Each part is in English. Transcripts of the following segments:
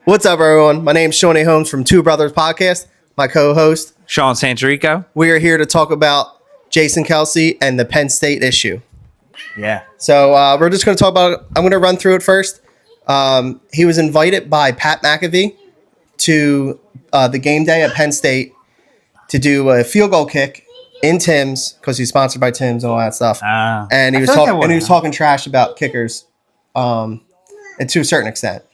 What's up, everyone? My name is Shawnee Holmes from Two Brothers Podcast. My co-host, Sean Sancherico. We are here to talk about Jason Kelce and the Penn State issue. Yeah. So we're just going to talk about it. I'm going to run through it first. He was invited by Pat McAfee to the game day at Penn State to do a field goal kick in Tim's because he's sponsored by Tim's and all that stuff. And he was talking trash about kickers, and to a certain extent.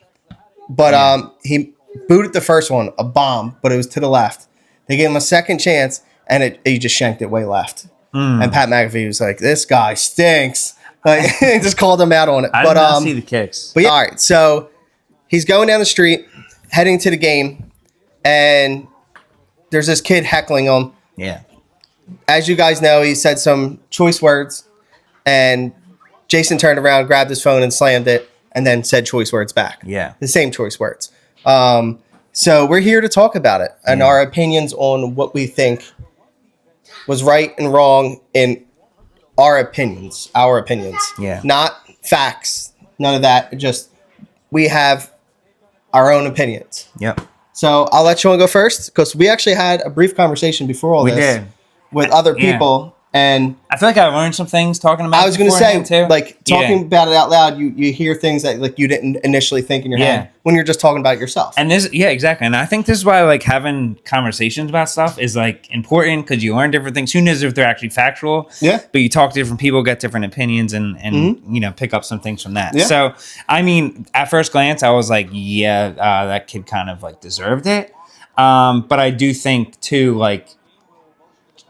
But he booted the first one, a bomb, but it was to the left. They gave him a second chance, and he just shanked it way left. And Pat McAfee was like, "This guy stinks." Like, he just called him out on it. I did not see the kicks. But yeah, all right, so he's going down the street, heading to the game, and there's this kid heckling him. Yeah. As you guys know, he said some choice words, and Jason turned around, grabbed his phone, and slammed it. And then said choice words back. Yeah. The same choice words. So we're here to talk about it and our opinions on what we think was right and wrong in our opinions. Yeah. Not facts. None of that. Just we have our own opinions. Yep. So I'll let Sean go first because we actually had a brief conversation before all this. We did. With other people. And I feel like I learned some things talking about it. I was going to say, too. like, talking about it out loud, you hear things that, like, you didn't initially think in your head when you're just talking about it yourself. And exactly. And I think this is why, like, having conversations about stuff is, like, important because you learn different things. Who knows if they're actually factual? Yeah. But you talk to different people, get different opinions, and you know, pick up some things from that. Yeah. So, I mean, at first glance, I was like, that kid kind of, like, deserved it. But I do think, too, like,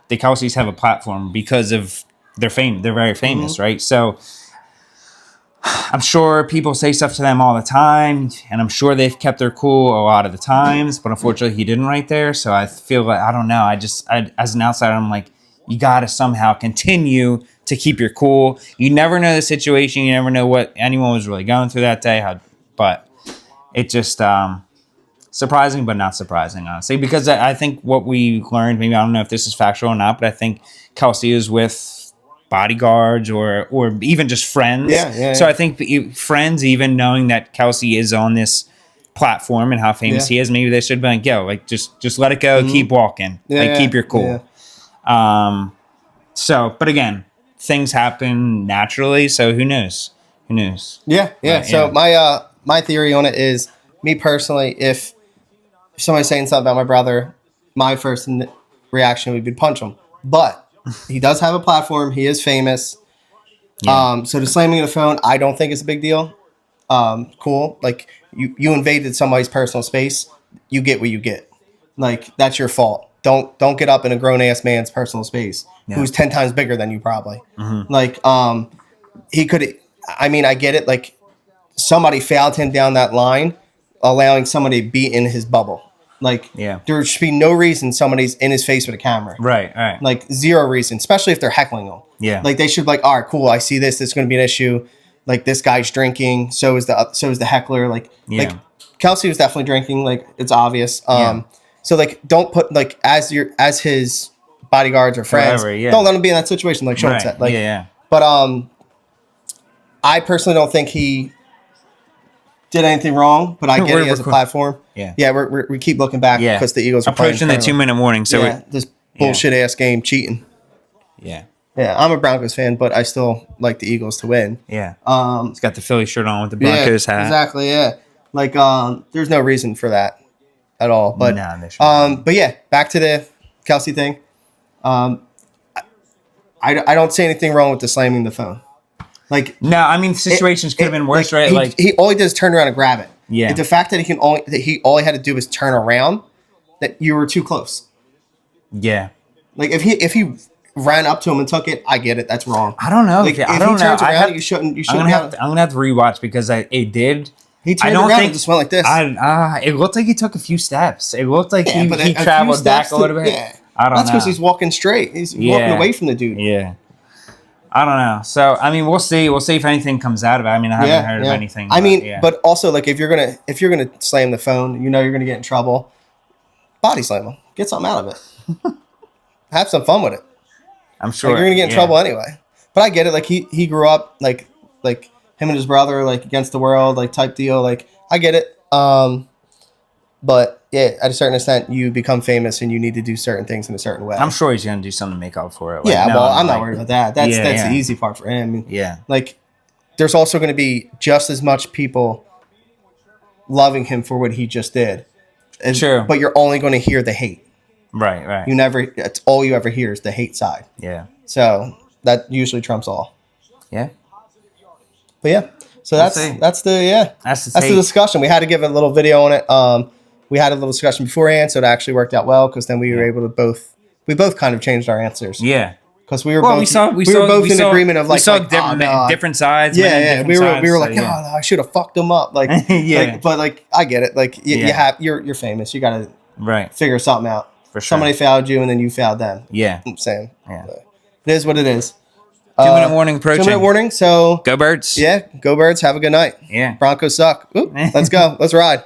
the Kelces have a platform because of their fame. They're very famous, right? So I'm sure people say stuff to them all the time, and I'm sure they've kept their cool a lot of the times, but unfortunately he didn't right there. So I feel like, I don't know. I as an outsider, I'm like, you got to somehow continue to keep your cool. You never know the situation. You never know what anyone was really going through that day. But it just, surprising, but not surprising, honestly, because I think what we learned, maybe I don't know if this is factual or not, but I think Kelce is with bodyguards or even just friends. Yeah. So I think friends, even knowing that Kelce is on this platform and how famous he is, maybe they should be like, yo, like just let it go, keep walking, keep your cool. Yeah. So, but again, things happen naturally, so who knows? Yeah. Right, so my theory on it is, me personally, if somebody's saying something about my brother, my first reaction would be to punch him. But he does have a platform. He is famous. Yeah. So the slamming of the phone, I don't think is a big deal. Cool. Like, you invaded somebody's personal space. You get what you get. Like, that's your fault. Don't get up in a grown-ass man's personal space who's 10 times bigger than you probably. Mm-hmm. Like, he could – I mean, I get it. Like, somebody fouled him down that line, allowing somebody to be in his bubble. Like, there should be no reason somebody's in his face with a camera. Right. Like, zero reason, especially if they're heckling him. Yeah. Like, they should be like, all right, cool, I see this. This is going to be an issue. Like, this guy's drinking. So is the heckler. Like, Kelce was definitely drinking. Like, it's obvious. So, like, don't put, like, as his bodyguards or friends, don't let him be in that situation, like Sean said. Like, But I personally don't think he did anything wrong, but I get it as a platform. We keep looking back because the Eagles are approaching the 2-minute warning. So this bullshit ass game cheating. Yeah, I'm a Broncos fan, but I still like the Eagles to win. Yeah, he's got the Philly shirt on with the Broncos hat. Exactly. Yeah, like there's no reason for that at all. But but yeah, back to the Kelce thing. I don't see anything wrong with the slamming the phone. Like, no, I mean, situations could have been worse, right? Like, he all he did is turn around and grab it. Yeah. Like, the fact that all he had to do was turn around, that you were too close. Yeah. Like, if he ran up to him and took it, I get it. That's wrong. I don't know. Like, if he turns around, you shouldn't. I'm gonna have to rewatch because it did. He turned around and just went like this. It looked like he took a few steps. It looked like he traveled back a little bit. Yeah. I don't know. That's because he's walking straight. He's walking away from the dude. Yeah. I don't know. So, I mean, we'll see. We'll see if anything comes out of it. I mean, I haven't heard of anything. I mean, but also, like, if you're gonna slam the phone, you know you're gonna get in trouble. Body slam him. Get something out of it. Have some fun with it. I'm sure. Like, you're gonna get in trouble anyway. But I get it. Like, he grew up like him and his brother, like, against the world, like, type deal. Like, I get it. But yeah, at a certain extent, you become famous and you need to do certain things in a certain way. I'm sure he's gonna do something to make up for it. Yeah, well, I'm not worried about that. That's the easy part for him. Yeah. Like, there's also going to be just as much people loving him for what he just did. Sure. But you're only going to hear the hate. Right. That's all you ever hear is the hate side. Yeah. So that usually trumps all. Yeah. But yeah, so that's the discussion. We had to give a little video on it. We had a little discussion beforehand, so it actually worked out well because then we were able to both kind of changed our answers. Yeah. Because we were both in agreement of like, different sides. Yeah. We were like, no, I should have fucked them up. Like, but like, I get it. Like, you're famous. You got to figure something out. For sure. Somebody failed you, and then you failed them. Yeah. I'm saying. Yeah. It is what it is. 2-minute warning approaching. 2-minute warning. So go Birds. Yeah, go Birds. Have a good night. Yeah. Broncos suck. Ooh, let's go. Let's ride.